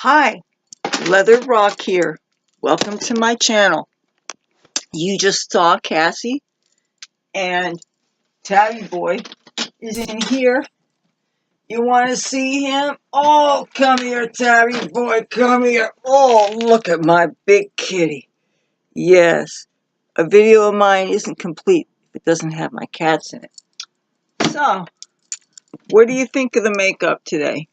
Hi, Leather Rokk here. Welcome to my channel. You just saw Cassie and TabbyBoy is in here. You want to see him? Oh, come here, TabbyBoy, come here. Oh, look at my big kitty. Yes, a video of mine isn't complete if it doesn't have my cats in it. So, what do you think of the makeup today?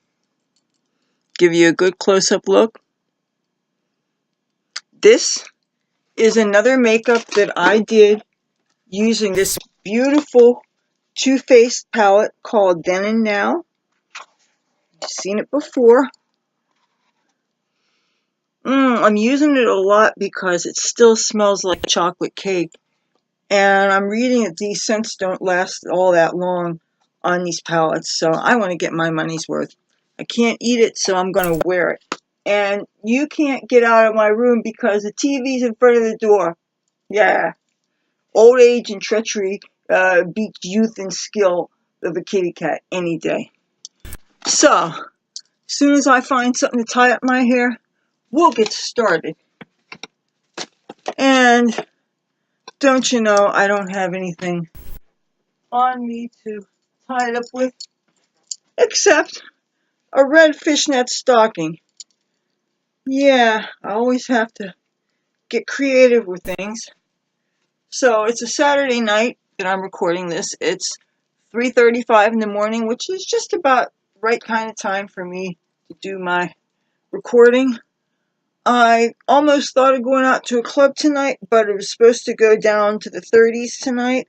Give you a good close-up look? This is another makeup that I did using this beautiful Too Faced palette called Then and Now. You've seen it before. I'm using it a lot because it still smells like chocolate cake. And I'm reading that these scents don't last all that long on these palettes, so I want to get my money's worth. I can't eat it, so I'm going to wear it. And you can't get out of my room because the TV's in front of the door. Yeah. Old age and treachery beats youth and skill of a kitty cat any day. So, as soon as I find something to tie up my hair, we'll get started. And don't you know, I don't have anything on me to tie it up with except a red fishnet stocking. Yeah, I always have to get creative with things. So it's a Saturday night that I'm recording this. It's 3:35 in the morning, which is just about right kind of time for me to do my recording. I almost thought of going out to a club tonight, but it was supposed to go down to the 30s tonight,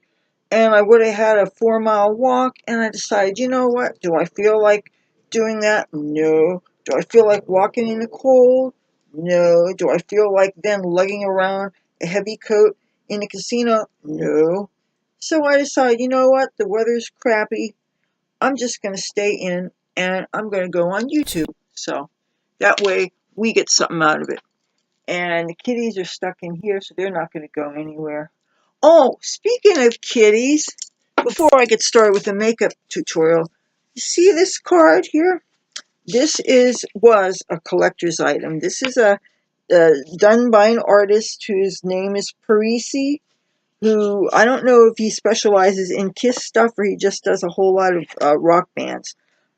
and I would have had a 4-mile walk, and I decided, you know what, do I feel like doing that? No. Do I feel like walking in the cold? No. Do I feel like then lugging around a heavy coat in the casino? No. So I decided, you know what, the weather's crappy. I'm just going to stay in, and I'm going to go on YouTube. So that way we get something out of it. And the kitties are stuck in here, so they're not going to go anywhere. Oh, speaking of kitties, before I get started with the makeup tutorial, you see this card here? This was a collector's item. This is done by an artist whose name is Parisi, who I don't know if he specializes in Kiss stuff or he just does a whole lot of rock bands.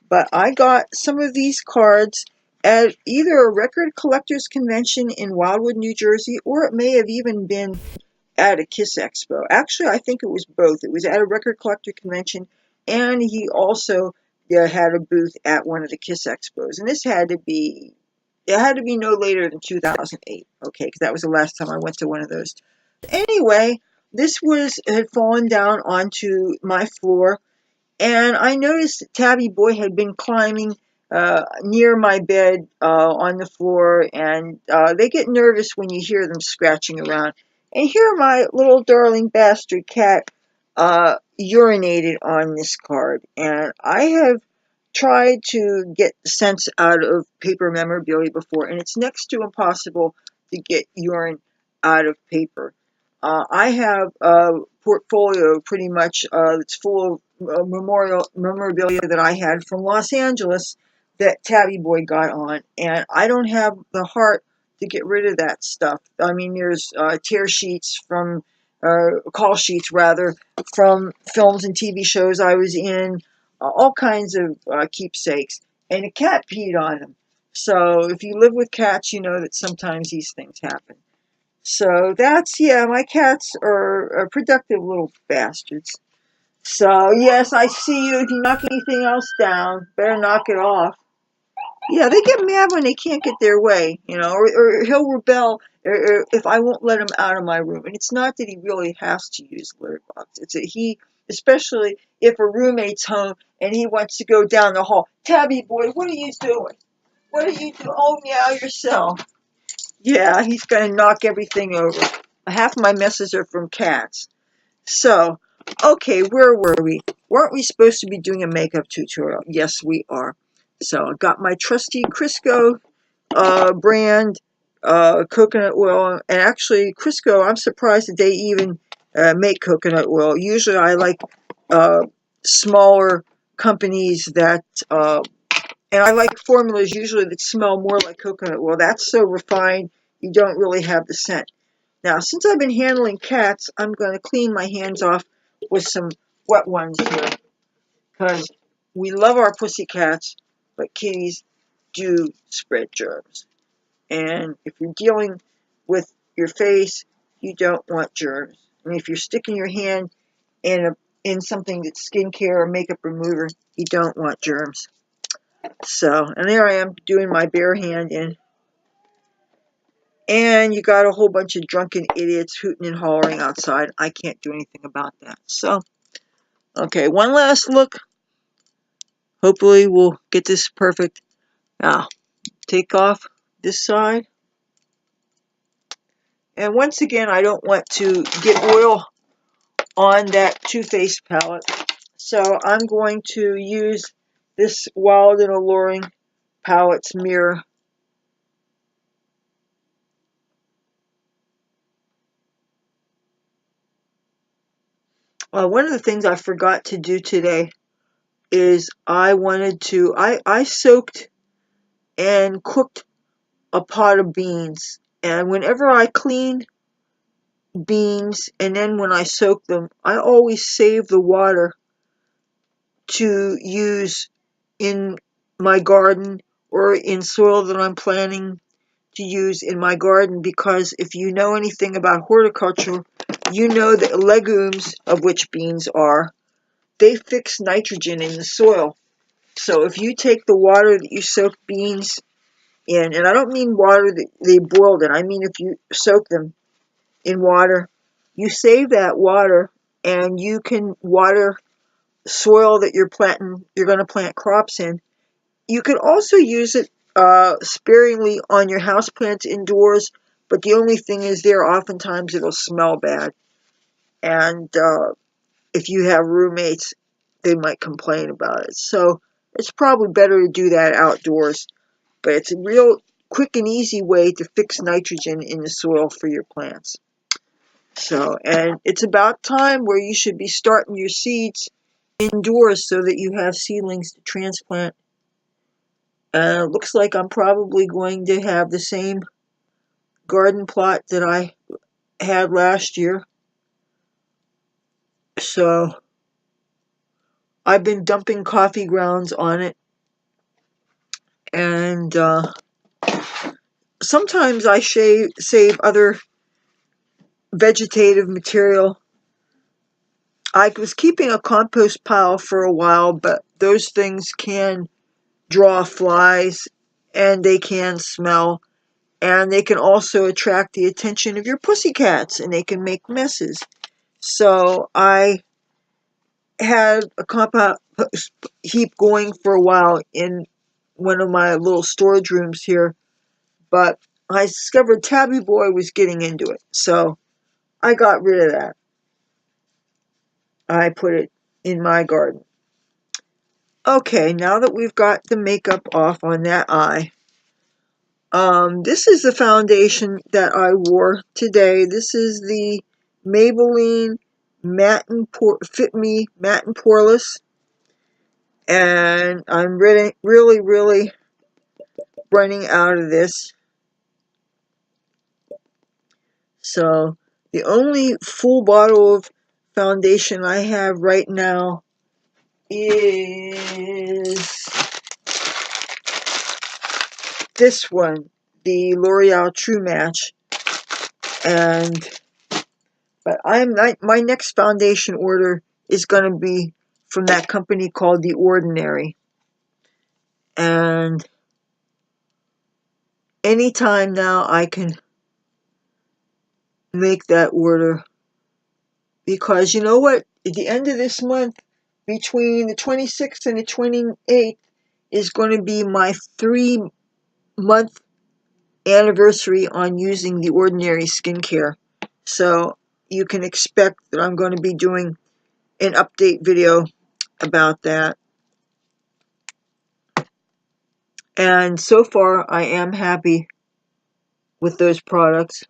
But I got some of these cards at either a record collector's convention in Wildwood, New Jersey, or it may have even been at a Kiss Expo. Actually, I think it was both. It was at a record collector convention, and he also had a booth at one of the Kiss Expos. And this had to be no later than 2008, okay, because that was the last time I went to one of those. Anyway, this had fallen down onto my floor, and I noticed that TabbyBoy had been climbing near my bed on the floor, and they get nervous when you hear them scratching around. And here my little darling bastard cat urinated on this card, and I have tried to get the sense out of paper memorabilia before, and it's next to impossible to get urine out of paper. I have a portfolio pretty much that's full of memorabilia that I had from Los Angeles that TabbyBoy got on, and I don't have the heart to get rid of that stuff. I mean, there's tear sheets from, call sheets rather, from films and TV shows I was in, all kinds of keepsakes, and a cat peed on them. So if you live with cats, you know that sometimes these things happen. So that's, yeah, my cats are productive little bastards. So, yes, I see you. If you knock anything else down, better knock it off. Yeah, they get mad when they can't get their way, you know, or he'll rebel if I won't let him out of my room. And it's not that he really has to use the litter box. It's that he, especially if a roommate's home and he wants to go down the hall. TabbyBoy, what are you doing? What are you doing? Oh, meow yourself. Yeah, he's going to knock everything over. Half of my messes are from cats. So, okay, where were we? Weren't we supposed to be doing a makeup tutorial? Yes, we are. So, I got my trusty Crisco brand coconut oil. And actually, Crisco, I'm surprised that they even make coconut oil. Usually, I like smaller companies that And I like formulas usually that smell more like coconut oil. That's so refined, you don't really have the scent. Now, since I've been handling cats, I'm going to clean my hands off with some wet ones here. Because we love our pussy cats, but kitties do spread germs. And if you're dealing with your face, you don't want germs. And if you're sticking your hand in something that's skincare or makeup remover, you don't want germs. So, and there I am doing my bare hand in. And you got a whole bunch of drunken idiots hooting and hollering outside. I can't do anything about that. So, okay, one last look. Hopefully we'll get this perfect. Now, take off this side. And once again, I don't want to get oil on that Too Faced palette. So I'm going to use this Wild and Alluring palette's mirror. One of the things I forgot to do today is I soaked and cooked a pot of beans. And whenever I clean beans and then when I soak them, I always save the water to use in my garden or in soil that I'm planning to use in my garden, because if you know anything about horticulture, you know that legumes, of which beans are, they fix nitrogen in the soil. So if you take the water that you soak beans in, and I don't mean water that they boiled in, I mean if you soak them in water, you save that water and you can water soil that you're going to plant crops in. You can also use it sparingly on your houseplants indoors, but the only thing is there oftentimes it'll smell bad. And if you have roommates, they might complain about it. So it's probably better to do that outdoors. But it's a real quick and easy way to fix nitrogen in the soil for your plants. So, and it's about time where you should be starting your seeds indoors so that you have seedlings to transplant. Looks like I'm probably going to have the same garden plot that I had last year. So I've been dumping coffee grounds on it. And sometimes I save other vegetative material. I was keeping a compost pile for a while, but those things can draw flies and they can smell. And they can also attract the attention of your pussycats and they can make messes. So I had a compost heap going for a while in one of my little storage rooms here, but I discovered TabbyBoy was getting into it, so I got rid of that. I put it in my garden. Okay, now that we've got the makeup off on that eye, this is the foundation that I wore today. This is the Maybelline Fit Me Matte and Poreless. And I'm really running out of this. So the only full bottle of foundation I have right now is this one, the L'Oreal True Match. But my next foundation order is going to be from that company called The Ordinary. And anytime now I can make that order, because you know what? At the end of this month, between the 26th and the 28th, is going to be my 3-month anniversary on using The Ordinary skincare. So you can expect that I'm going to be doing an update video about that. And so far, I am happy with those products.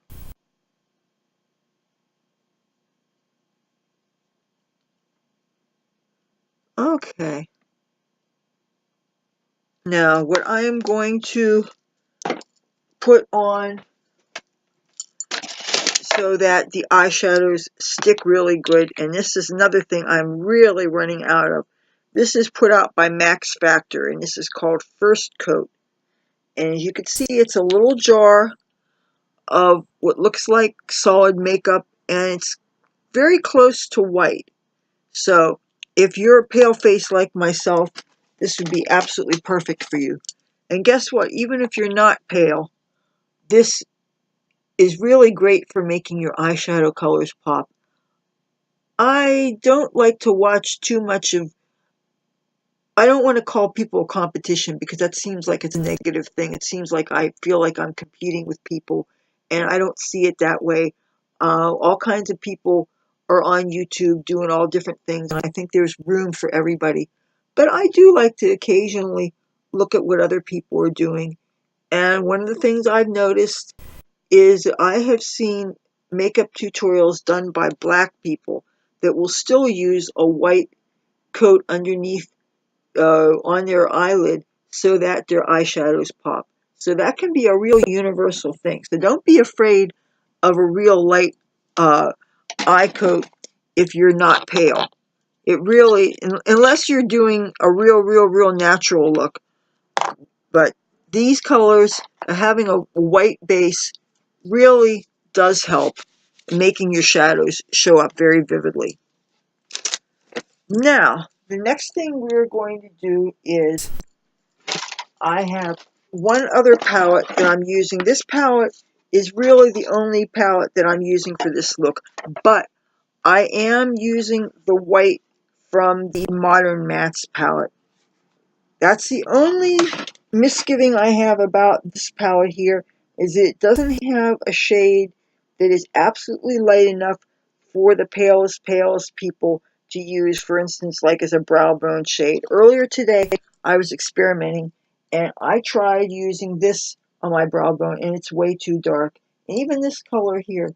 Okay. Now, what I am going to put on so that the eyeshadows stick really good, and this is another thing I'm really running out of. This is put out by Max Factor, and this is called First Coat. And as you can see, it's a little jar of what looks like solid makeup, and it's very close to white. So if you're a pale face like myself, this would be absolutely perfect for you. And guess what? Even if you're not pale, this is really great for making your eyeshadow colors pop. I don't like to watch too much of, I don't want to call people a competition because that seems like it's a negative thing. It seems like I feel like I'm competing with people, and I don't see it that way. All kinds of people are on YouTube doing all different things, and I think there's room for everybody. But I do like to occasionally look at what other people are doing. And one of the things I've noticed is I have seen makeup tutorials done by black people that will still use a white coat underneath on their eyelid so that their eyeshadows pop. So that can be a real universal thing. So don't be afraid of a real light eye coat if you're not pale. It really, unless you're doing a real natural look. But these colors, having a white base, really does help making your shadows show up very vividly. Now, the next thing we're going to do is I have one other palette that I'm using. This palette is really the only palette that I'm using for this look, but I am using the white from the Modern Mattes palette. That's the only misgiving I have about this palette here, is it doesn't have a shade that is absolutely light enough for the palest people to use, for instance, like as a brow bone shade. Earlier today, I was experimenting, and I tried using this on my brow bone, and it's way too dark. And even this color here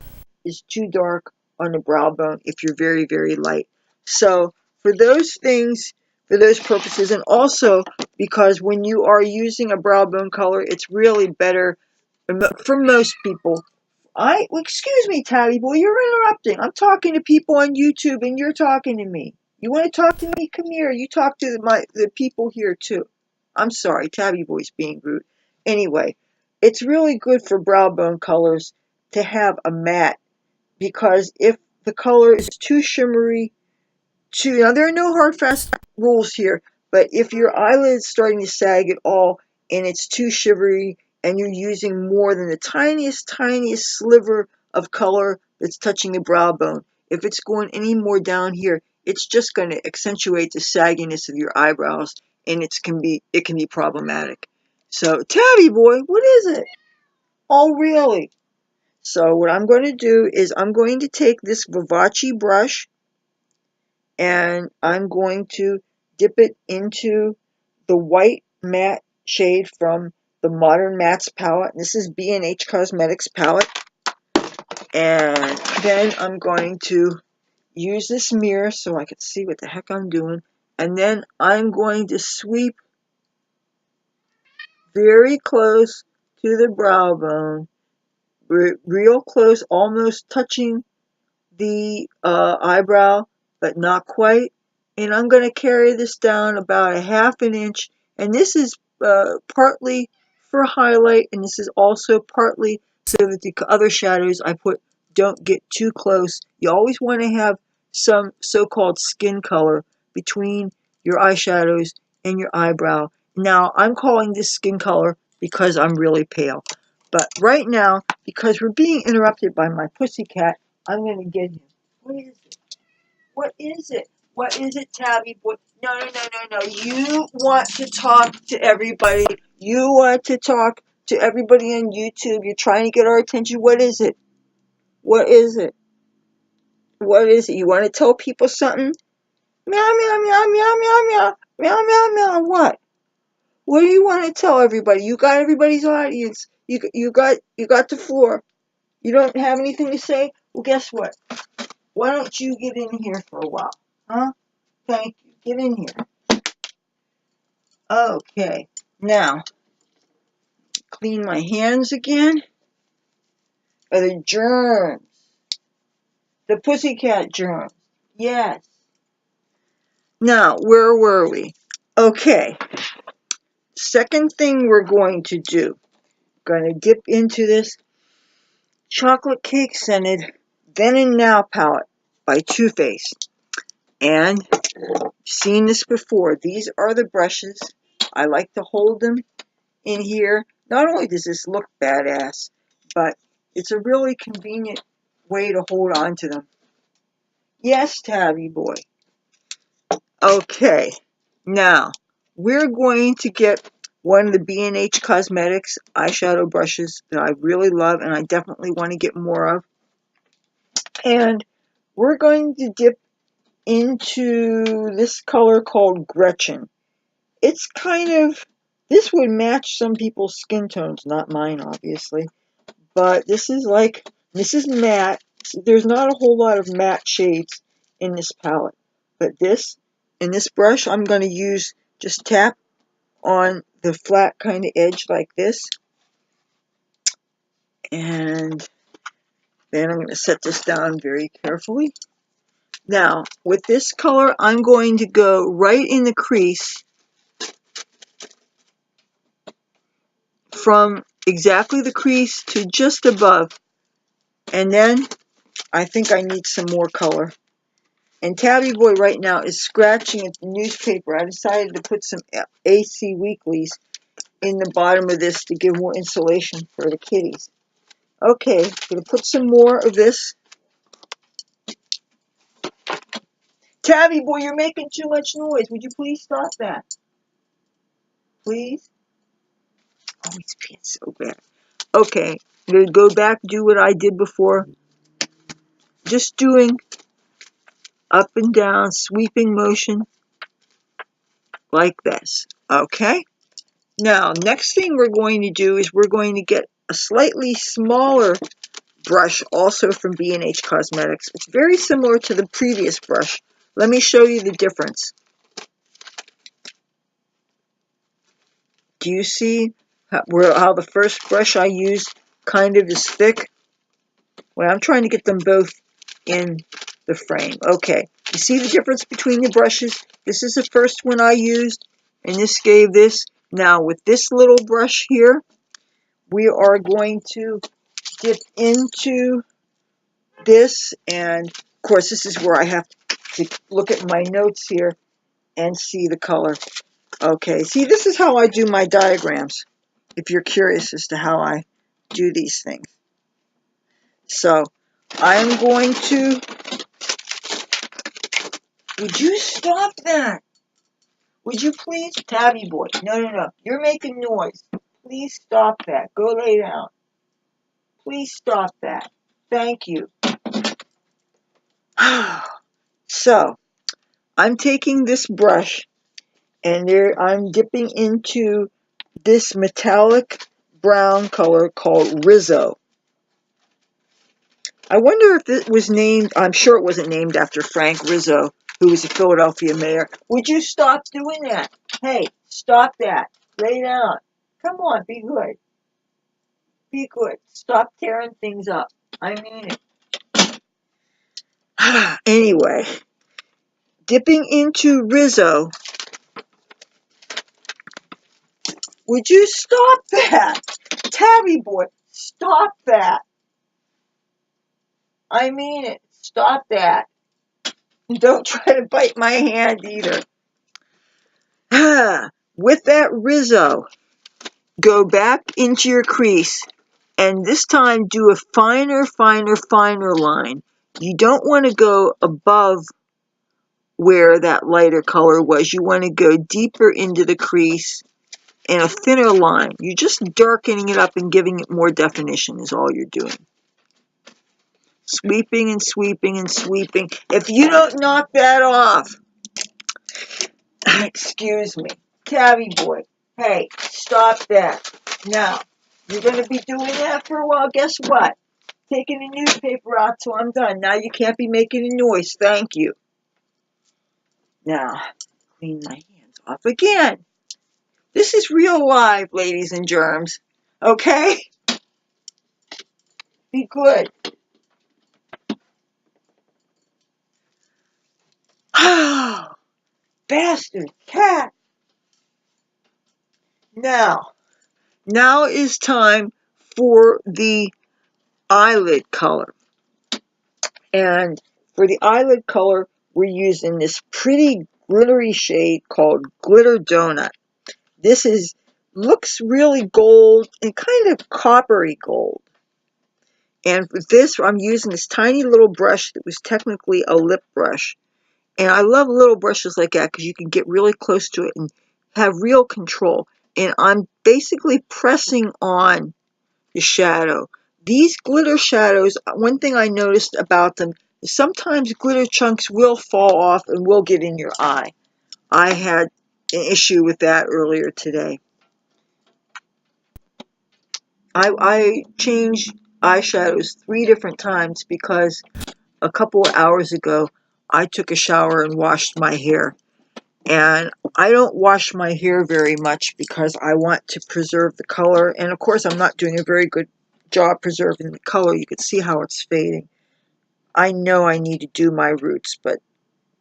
is too dark on the brow bone if you're very light. So for those things, for those purposes, and also because when you are using a brow bone color, it's really better for most people. Excuse me, TabbyBoy, you're interrupting. I'm talking to people on YouTube, and you're talking to me. You want to talk to me? Come here. You talk to the people here too. I'm sorry, TabbyBoy's being rude. Anyway, it's really good for brow bone colors to have a matte, because if the color is too shimmery, now there are no hard fast rules here, but if your eyelid's starting to sag at all and it's too shivery and you're using more than the tiniest sliver of color that's touching the brow bone, if it's going any more down here, it's just going to accentuate the sagginess of your eyebrows, and it can be problematic. So, TabbyBoy, what is it? Oh, really? So what I'm going to do is I'm going to take this Vivace brush, and I'm going to dip it into the white matte shade from the Modern Mattes palette. This is B&H Cosmetics palette. And then I'm going to use this mirror so I can see what the heck I'm doing. And then I'm going to sweep very close to the brow bone, real close, almost touching the eyebrow, but not quite. And I'm going to carry this down about a ½ inch. And this is partly for highlight, and this is also partly so that the other shadows I put don't get too close. You always want to have some so-called skin color between your eyeshadows and your eyebrow. Now, I'm calling this skin color because I'm really pale. But right now, because we're being interrupted by my pussycat, I'm going to get him. What is it? What is it? What is it, TabbyBoy? No. You want to talk to everybody. You want to talk to everybody on YouTube. You're trying to get our attention. What is it? What is it? What is it? You want to tell people something? Meow, meow, meow, meow, meow, meow. Meow, meow, meow. What? What do you want to tell everybody? You got everybody's audience. You got the floor. You don't have anything to say? Well, guess what? Why don't you get in here for a while? Huh? Thank you. Get in here. Okay. Now, clean my hands again. The germs. The pussycat germs. Yes. Now, where were we? Okay. Second thing we're going to do. Going to dip into this chocolate cake scented Then and Now palette by Too Faced. And seen this before. These are the brushes. I like to hold them in here. Not only does this look badass, but it's a really convenient way to hold on to them. Yes, TabbyBoy. Okay, now we're going to get one of the B&H Cosmetics eyeshadow brushes that I really love and I definitely want to get more of. And we're going to dip into this color called Gretchen. It's kind of, this would match some people's skin tones, not mine obviously. But this is matte. There's not a whole lot of matte shades in this palette. But in this brush, I'm going to use, just tap on the flat kind of edge like this. And then I'm going to set this down very carefully. Now, with this color, I'm going to go right in the crease from exactly the crease to just above. And then I think I need some more color. And TabbyBoy right now is scratching at the newspaper. I decided to put some AC Weeklies in the bottom of this to give more insulation for the kitties. Okay, I'm going to put some more of this. TabbyBoy, you're making too much noise. Would you please stop that? Please? Oh, it's being so bad. Okay, I'm going to go back, do what I did before. Just doing up and down, sweeping motion like this. Okay? Now, next thing we're going to do is we're going to get a slightly smaller brush, also from B&H Cosmetics. It's very similar to the previous brush. Let me show you the difference. Do you see how the first brush I used kind of is thick? Well, I'm trying to get them both in the frame. Okay, you see the difference between the brushes? This is the first one I used, and this gave this. Now, with this little brush here, we are going to dip into this, and of course this is where I have to look at my notes here and see the color. Okay, see, this is how I do my diagrams, if you're curious as to how I do these things. So I'm going to, would you stop that? Would you please? TabbyBoy, no, you're making noise. Please stop that. Go lay down. Please stop that. Thank you. So I'm taking this brush and there I'm dipping into this metallic brown color called Rizzo. I wonder if it was named, I'm sure it wasn't named after Frank Rizzo, who was a Philadelphia mayor. Would you stop doing that? Hey, stop that. Lay down. Come on, be good. Be good. Stop tearing things up. I mean it. Anyway, dipping into Rizzo. Would you stop that? TabbyBoy, stop that. I mean it. Stop that. Don't try to bite my hand either. With that Rizzo, go back into your crease and this time do a finer line. You don't want to go above where that lighter color was. You want to go deeper into the crease in a thinner line. You're just darkening it up and giving it more definition is all you're doing. Sweeping and sweeping and sweeping. If you don't knock that off, excuse me, TabbyBoy, hey, stop that. Now, you're going to be doing that for a while. Guess what? Taking the newspaper out till I'm done. Now you can't be making a noise. Thank you. Now, clean my hands off again. This is real live, ladies and germs. Okay? Be good. Ah, bastard cat. Now is time for the eyelid color. And for the eyelid color, we're using this pretty glittery shade called Glitter Donut. This looks really gold and kind of coppery gold. And with this, I'm using this tiny little brush that was technically a lip brush. And I love little brushes like that because you can get really close to it and have real control. And I'm basically pressing on the shadow. These glitter shadows, one thing I noticed about them is sometimes glitter chunks will fall off and will get in your eye. I had an issue with that earlier today. I changed eyeshadows 3 different times because a couple of hours ago I took a shower and washed my hair. And I don't wash my hair very much because I want to preserve the color. And of course, I'm not doing a very good job preserving the color. You can see how it's fading. I know I need to do my roots, but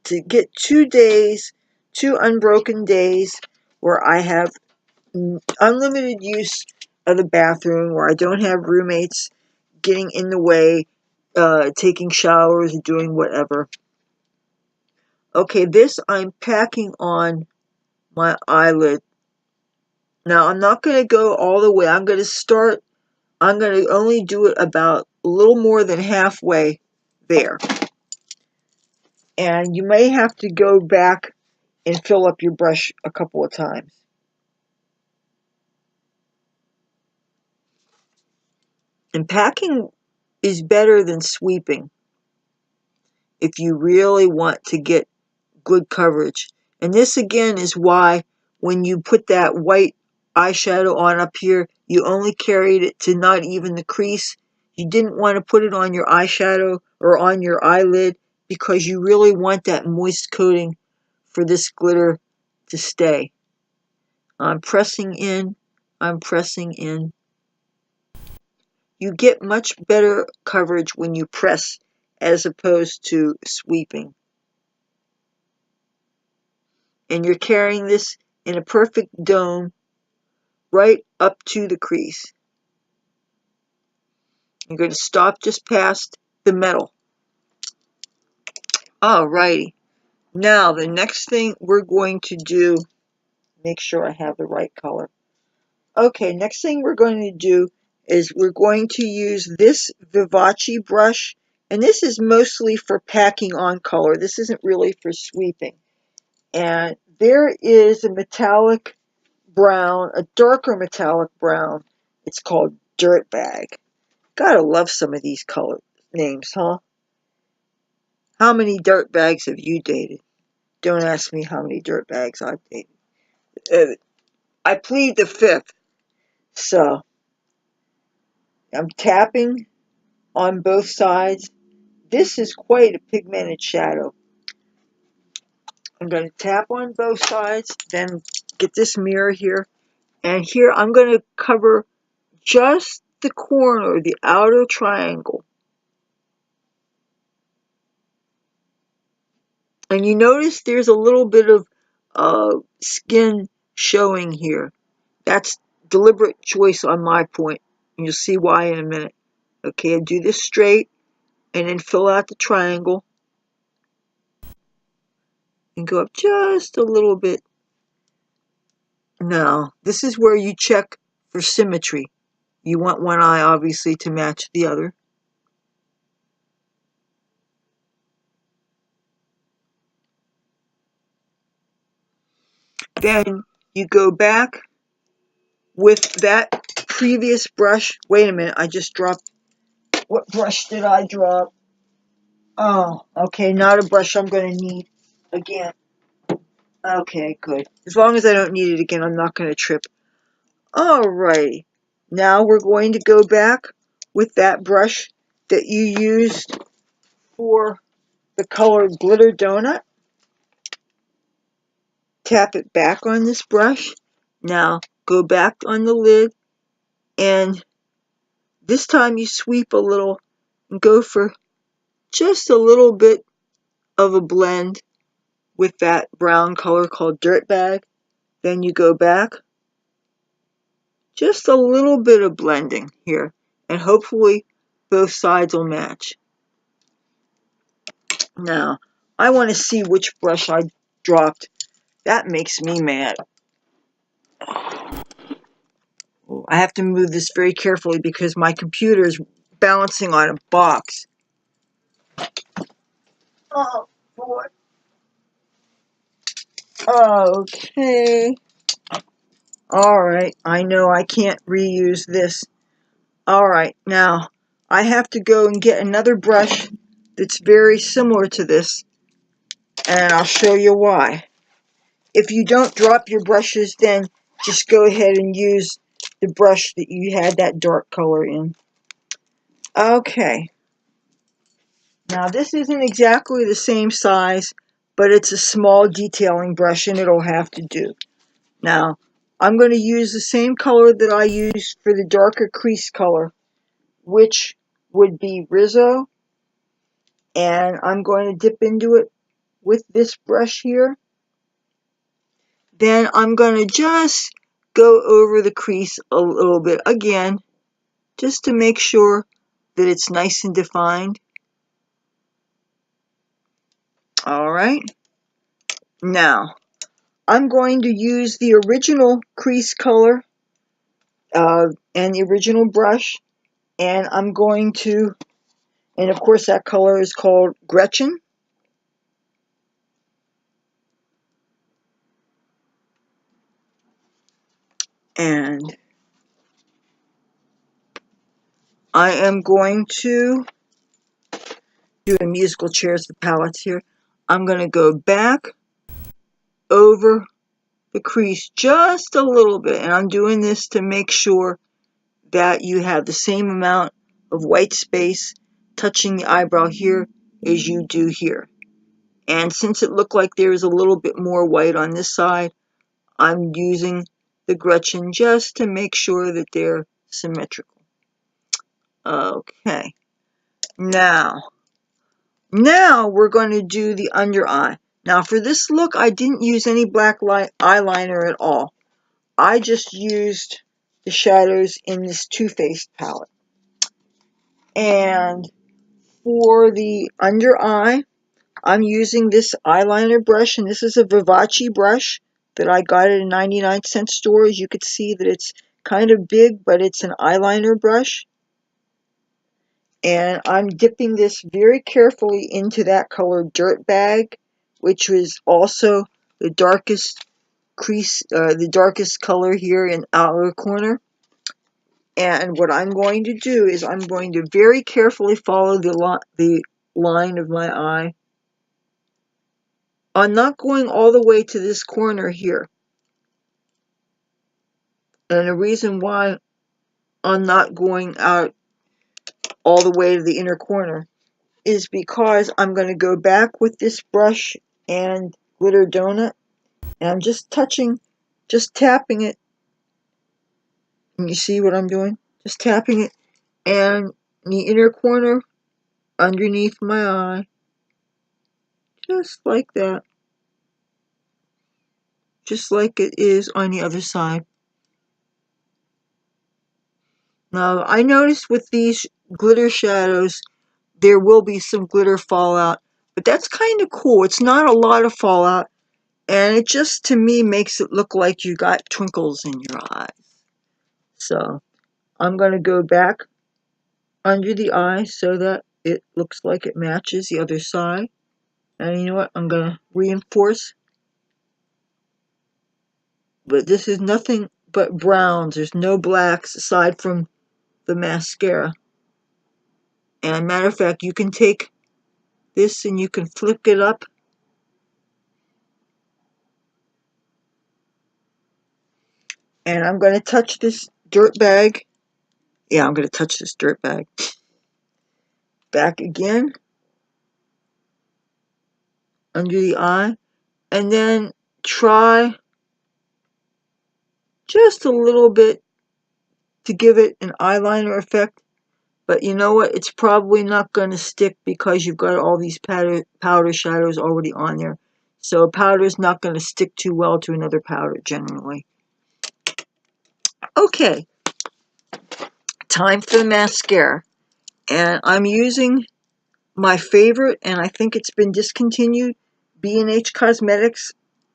to get 2 days, 2 unbroken days where I have unlimited use of the bathroom, where I don't have roommates getting in the way, taking showers, doing whatever. Okay, this I'm packing on my eyelid. Now, I'm not going to go all the way. I'm going to only do it about a little more than halfway there. And you may have to go back and fill up your brush a couple of times. And packing is better than sweeping if you really want to get good coverage. And this again is why when you put that white eyeshadow on up here, you only carried it to not even the crease. You didn't want to put it on your eyeshadow or on your eyelid because you really want that moist coating for this glitter to stay. I'm pressing in. I'm pressing in. You get much better coverage when you press as opposed to sweeping. And you're carrying this in a perfect dome right up to the crease. You're going to stop just past the metal. Alrighty. Now the next thing we're going to do, make sure I have the right color. Okay, next thing we're going to do is we're going to use this Vivace brush. And this is mostly for packing on color. This isn't really for sweeping. And there is a metallic brown, a darker metallic brown. It's called Dirtbag. Gotta love some of these color names, huh? How many dirtbags have you dated? Don't ask me how many dirtbags I've dated. I plead the fifth. So, I'm tapping on both sides. This is quite a pigmented shadow. I'm going to tap on both sides, then get this mirror here. And here I'm going to cover just the corner, the outer triangle. And you notice there's a little bit of skin showing here. That's deliberate choice on my point. And you'll see why in a minute. Okay, I do this straight and then fill out the triangle. And go up just a little bit. Now, this is where you check for symmetry. You want one eye, obviously, to match the other. Then you go back with that previous brush. Wait a minute, I just dropped. What brush did I drop? Oh, okay, not a brush I'm going to need again. Okay, good. As long as I don't need it again, I'm not going to trip. Alrighty. Now we're going to go back with that brush that you used for the color Glitter Donut. Tap it back on this brush Now go back on the lid, and this time you sweep a little and go for just a little bit of a blend with that brown color called Dirtbag. Then you go back, just a little bit of blending here, and hopefully both sides will match. Now, I want to see which brush I dropped. That makes me mad. I have to move this very carefully because my computer is balancing on a box. Oh, boy. Okay. Alright, I know I can't reuse this. Alright, now I have to go and get another brush that's very similar to this, and I'll show you why. If you don't drop your brushes, then just go ahead and use the brush that you had that dark color in. Okay. Now this isn't exactly the same size, but it's a small detailing brush and it'll have to do. Now, I'm going to use the same color that I used for the darker crease color, which would be Rizzo, and I'm going to dip into it with this brush here. Then I'm going to just go over the crease a little bit again, just to make sure that it's nice and defined. Alright, now I'm going to use the original crease color and the original brush, and I'm going to, and of course that color is called Gretchen. And I am going to do the musical chairs, the palettes here. I'm going to go back over the crease just a little bit, and I'm doing this to make sure that you have the same amount of white space touching the eyebrow here as you do here. And since it looked like there is a little bit more white on this side, I'm using the Gretchen just to make sure that they're symmetrical. Okay, now we're going to do the under eye. Now for this look, I didn't use any black eyeliner at all. I just used the shadows in this Too Faced palette. And for the under eye, I'm using this eyeliner brush, and this is a Vivace brush that I got at a 99-cent store. As you can see that it's kind of big, but it's an eyeliner brush. And I'm dipping this very carefully into that color Dirtbag, which was also the darkest crease, the darkest color here in outer corner. And what I'm going to do is I'm going to very carefully follow the line of my eye. I'm not going all the way to this corner here. And the reason why I'm not going out all the way to the inner corner is because I'm going to go back with this brush and glitter donut, and I'm just tapping it. And you see what I'm doing? Just tapping it, and in the inner corner underneath my eye, just like that, just like it is on the other side. Now I noticed with these glitter shadows there will be some glitter fallout, but that's kind of cool. It's not a lot of fallout, and it just, to me, makes it look like you got twinkles in your eyes. So I'm going to go back under the eye so that it looks like it matches the other side. And you know what? I'm going to reinforce. But this is nothing but browns. There's no blacks aside from the mascara. And matter of fact, you can take this and you can flick it up. And I'm going to touch this Dirtbag. Yeah, I'm going to touch this Dirtbag. Back again. Under the eye. And then try just a little bit to give it an eyeliner effect. But you know what? It's probably not going to stick because you've got all these powder shadows already on there. So powder is not going to stick too well to another powder generally. Okay, time for the mascara. And I'm using my favorite, and I think it's been discontinued, B&H Cosmetics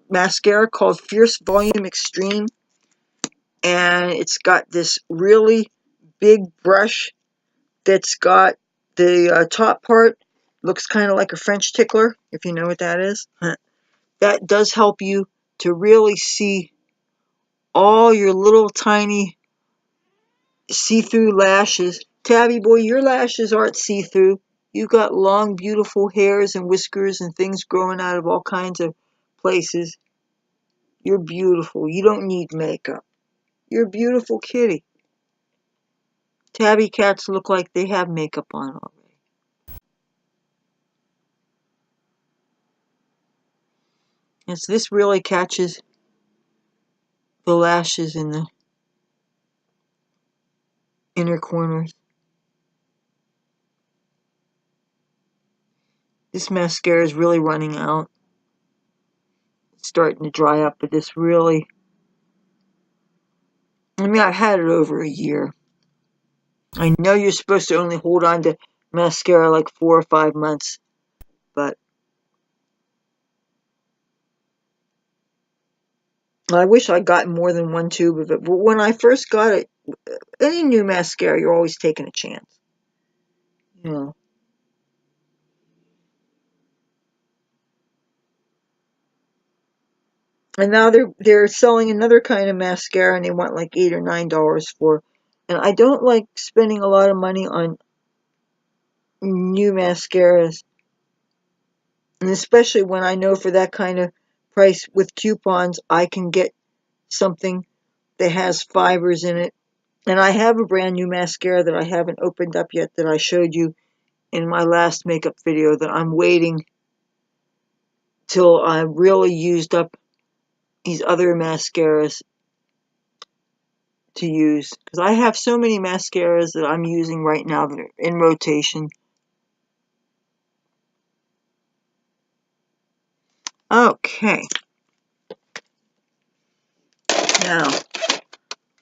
mascara called Fierce Volume Extreme. And it's got this really big brush that's got the top part looks kind of like a French tickler, if you know what that is. That does help you to really see all your little tiny see-through lashes. Tabby boy, your lashes aren't see-through. You got long, beautiful hairs and whiskers and things growing out of all kinds of places. You're beautiful. You don't need makeup. You're a beautiful kitty. Tabby cats look like they have makeup on already. And so this really catches the lashes in the inner corners. This mascara is really running out. It's starting to dry up, but this really... I mean, I've had it over a year. I know you're supposed to only hold on to mascara like 4 or 5 months, but I wish I got more than 1 tube of it. But when I first got it, any new mascara, you're always taking a chance. You know. And now they're selling another kind of mascara, and they want like $8 or $9 for. And I don't like spending a lot of money on new mascaras, and especially when I know for that kind of price with coupons, I can get something that has fibers in it. And I have a brand new mascara that I haven't opened up yet that I showed you in my last makeup video that I'm waiting till I really used up these other mascaras to use. Because I have so many mascaras that I'm using right now that are in rotation. Okay. Now,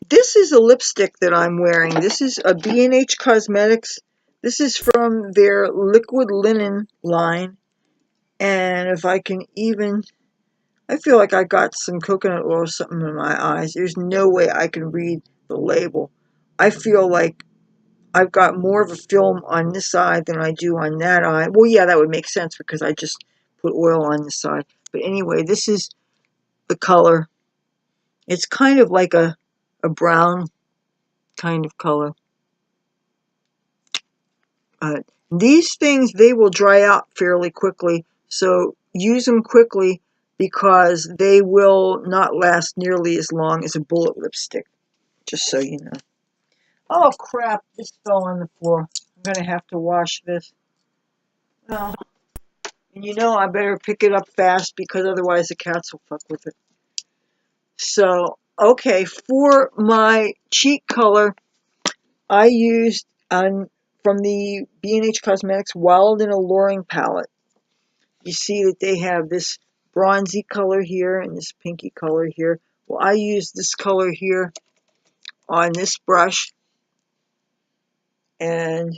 this is a lipstick that I'm wearing. This is a B&H Cosmetics. This is from their Liquid Linen line. And if I can even... I feel like I got some coconut oil or something in my eyes. There's no way I can read the label. I feel like I've got more of a film on this side than I do on that eye. Well, yeah, that would make sense because I just put oil on this side. But anyway, this is the color. It's kind of like a brown kind of color. These things, they will dry out fairly quickly. So use them quickly because they will not last nearly as long as a bullet lipstick. Just so you know. Oh crap, this fell on the floor. I'm going to have to wash this. Well, and you know I better pick it up fast because otherwise the cats will fuck with it. So, okay, for my cheek color, I used from the B&H Cosmetics Wild and Alluring palette. You see that they have this bronzy color here and this pinky color here. Well, I used this color here on this brush. And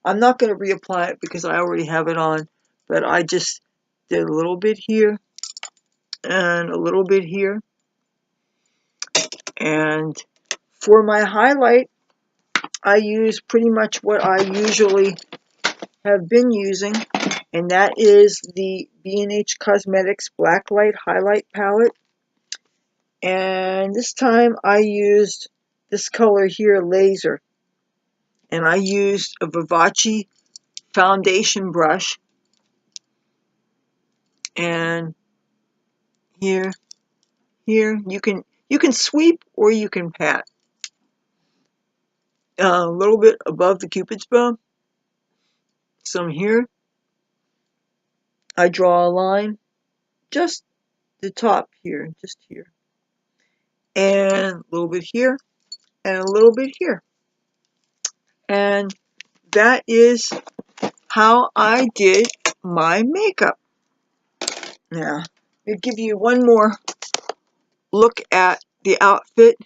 I'm not going to reapply it because I already have it on. But I just did a little bit here and a little bit here. And for my highlight, I use pretty much what I usually have been using. And that is the B&H Cosmetics Blacklight Highlight Palette. And this time I used this color here, Laser. And I used a Vivace foundation brush. And here, you can sweep or you can pat. A little bit above the Cupid's bow. Some here. I draw a line. Just the top here, just here. and a little bit here, and a little bit here. And that is how I did my makeup. Now, I'll give you one more look at the outfit.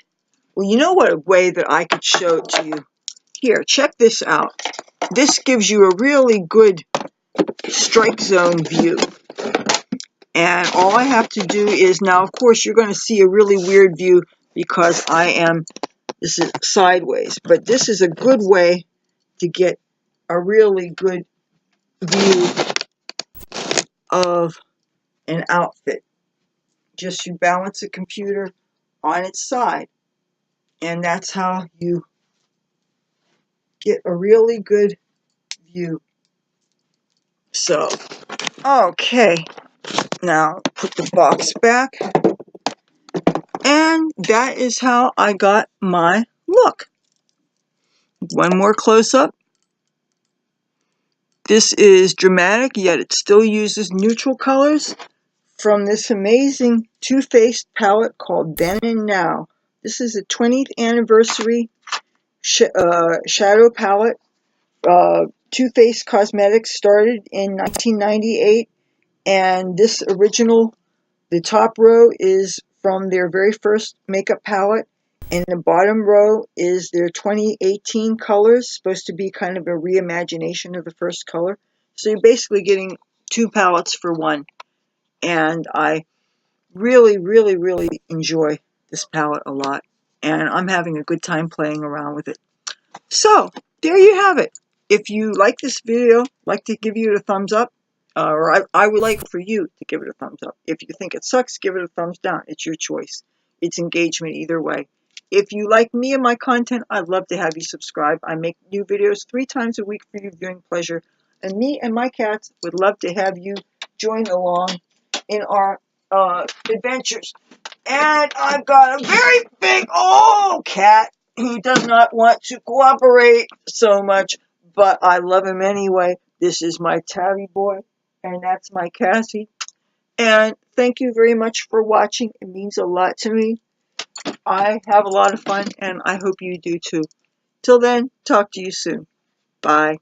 Well, you know what a way that I could show it to you? Here, check this out. This gives you a really good strike zone view. And all I have to do is, now of course you're going to see a really weird view because this is sideways. But this is a good way to get a really good view of an outfit. Just you balance the computer on its side. And that's how you get a really good view. So, okay. Now, put the box back. And that is how I got my look. One more close-up. This is dramatic, yet it still uses neutral colors from this amazing Too Faced palette called Then and Now. This is a 20th anniversary shadow palette. Too Faced Cosmetics started in 1998, and this original, the top row is from their very first makeup palette, and the bottom row is their 2018 colors, supposed to be kind of a reimagination of the first color. So you're basically getting two palettes for one, and I really, really, really enjoy this palette a lot, and I'm having a good time playing around with it. So, there you have it. If you like this video, like to give you a thumbs up, or I would like for you to give it a thumbs up. If you think it sucks, give it a thumbs down. It's your choice. It's engagement either way. If you like me and my content, I'd love to have you subscribe. I make new videos 3 times a week for your viewing pleasure. And me and my cats would love to have you join along in our adventures. And I've got a very big old cat. He does not want to cooperate so much, but I love him anyway. This is my TabbyBoy, and that's my Cassie. And thank you very much for watching. It means a lot to me. I have a lot of fun, and I hope you do too. Till then, talk to you soon. Bye.